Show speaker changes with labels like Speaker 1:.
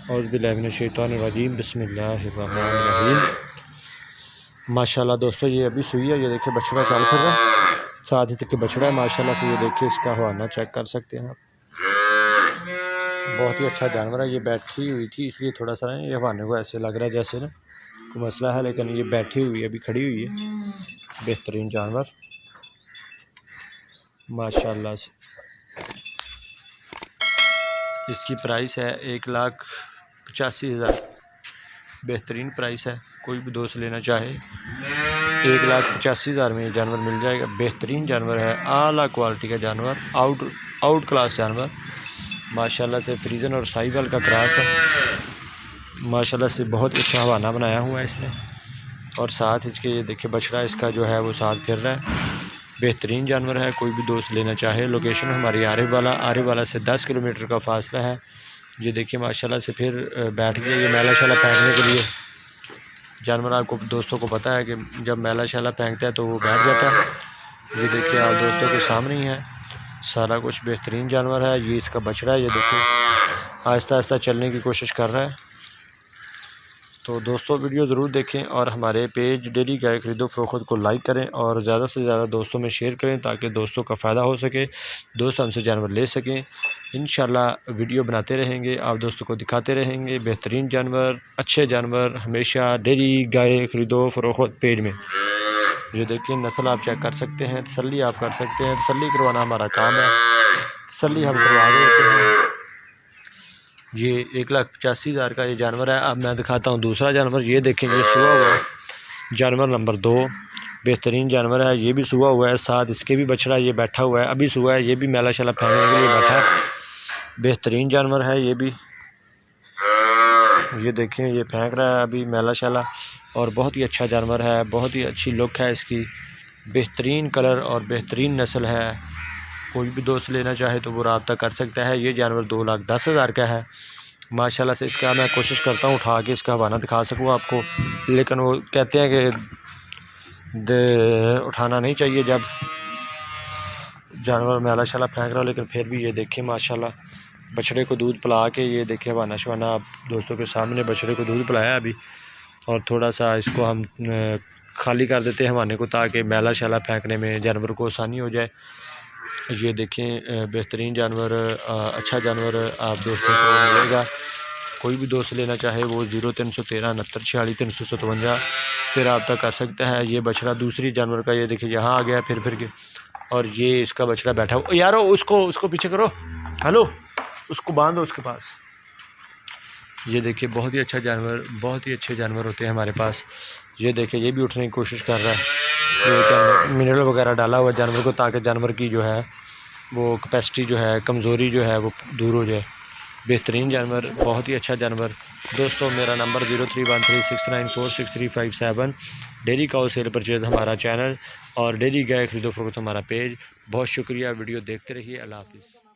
Speaker 1: औज़ुबिल्लाहिमिनश्शैतानिर्रजीम बिस्मिल्लाहिर्रहमानिर्रहीम। माशाल्लाह दोस्तों, ये अभी सुई है। ये देखिए बछड़ा चल फिर रहा है, साथ ही तक बछड़ा है माशाल्लाह से। ये देखिए इसका हवाना चेक कर सकते हैं आप, बहुत ही अच्छा जानवर है। ये बैठी हुई थी इसलिए थोड़ा सा ये हवाने को ऐसे लग रहा है जैसे ना कोई मसला है, लेकिन ये बैठी हुई है, अभी खड़ी हुई है। बेहतरीन जानवर माशाल्लाह से। इसकी प्राइस है 1,85,000। बेहतरीन प्राइस है, कोई भी दोस्त लेना चाहे 1,85,000 में ये जानवर मिल जाएगा। बेहतरीन जानवर है, आला क्वालिटी का जानवर, आउट क्लास जानवर माशाल्लाह से। फ्रीजन और साहिवाल का क्रॉस है माशाल्लाह से। बहुत अच्छा हवाना बनाया हुआ है इसने, और साथ इसके ये देखिए बछड़ा इसका जो है वो साथ फिर रहा है। बेहतरीन जानवर है, कोई भी दोस्त लेना चाहे। लोकेशन हमारी आरिफ वाला से 10 किलोमीटर का फासला है। ये देखिए माशाल्लाह से फिर बैठ गया। ये मैला शाला फेंकने के लिए जानवर, आपको दोस्तों को पता है कि जब मैला शाला फेंकता है तो वो बैठ जाता है। ये देखिए आप दोस्तों के सामने ही है सारा कुछ। बेहतरीन जानवर है। ये इसका बछड़ा है, ये देखिए आहिस्ता आहिस्ता चलने की कोशिश कर रहा है। तो दोस्तों वीडियो ज़रूर देखें और हमारे पेज डेली गाय खरीदो फरोख्त को लाइक करें और ज़्यादा से ज़्यादा दोस्तों में शेयर करें ताकि दोस्तों का फ़ायदा हो सके, दोस्त हमसे जानवर ले सकें। इंशाल्लाह वीडियो बनाते रहेंगे, आप दोस्तों को दिखाते रहेंगे बेहतरीन जानवर, अच्छे जानवर हमेशा डेली गाय खरीदो फरोख्त पेज में। ये देखिए नस्ल आप चेक कर सकते हैं, तसल्ली आप कर सकते हैं। तसल्ली करवाना हमारा काम है, तसल्ली हम करवा देते हैं। ये 1,85,000 का ये जानवर है। अब मैं दिखाता हूँ दूसरा जानवर। ये देखें, ये सुआ हुआ है जानवर नंबर 2। बेहतरीन जानवर है, ये भी सुआ हुआ है, साथ इसके भी बछड़ा ये बैठा हुआ है। अभी सुआ है, ये भी मैला शैला फेंकने के लिए बैठा है। बेहतरीन जानवर है ये भी। ये देखें ये फेंक रहा है अभी मैला शैला, और बहुत ही अच्छा जानवर है, बहुत ही अच्छी लुक है इसकी। बेहतरीन कलर और बेहतरीन नस्ल है। कोई भी दोस्त लेना चाहे तो वो रब्ता कर सकता है। ये जानवर 2,10,000 का है माशाल्लाह से। इसका मैं कोशिश करता हूँ उठा के इसका हवाना दिखा सकूँ आपको, लेकिन वो कहते हैं कि उठाना नहीं चाहिए जब जानवर मैला शाला फेंक रहा हो। लेकिन फिर भी ये देखें माशाल्लाह बछड़े को दूध पिला के, ये देखें हवाना शवाना आप दोस्तों के सामने बछड़े को दूध पिलाया अभी, और थोड़ा सा इसको हम खाली कर देते हैं हवाने को ताकि मैला शाला फेंकने में जानवर को आसानी हो जाए। ये देखें बेहतरीन जानवर, अच्छा जानवर आप दोस्तों को मिलेगा। कोई भी दोस्त लेना चाहे वो 0313 69 46 357 पे रब्ता कर सकता है। ये बछड़ा दूसरी जानवर का, ये देखिए यहाँ आ गया फिर के, और ये इसका बछड़ा बैठा हुआ। यारो उसको पीछे करो, हेलो उसको बांधो उसके पास। ये देखिए बहुत ही अच्छा जानवर, बहुत ही अच्छे जानवर होते हैं हमारे पास। ये देखिए ये भी उठने की कोशिश कर रहा है। ये मिनरल वगैरह डाला हुआ जानवर को ताकि जानवर की जो है वो कैपेसिटी जो है, कमज़ोरी जो है वो दूर हो जाए। बेहतरीन जानवर, बहुत ही अच्छा जानवर। दोस्तों मेरा number 0313694637। Daily cow cell purchase हमारा चैनल और डेली गाय खरीदो फरोख्त हमारा पेज। बहुत शुक्रिया, वीडियो देखते रहिए। अल्लाह हाफिज़।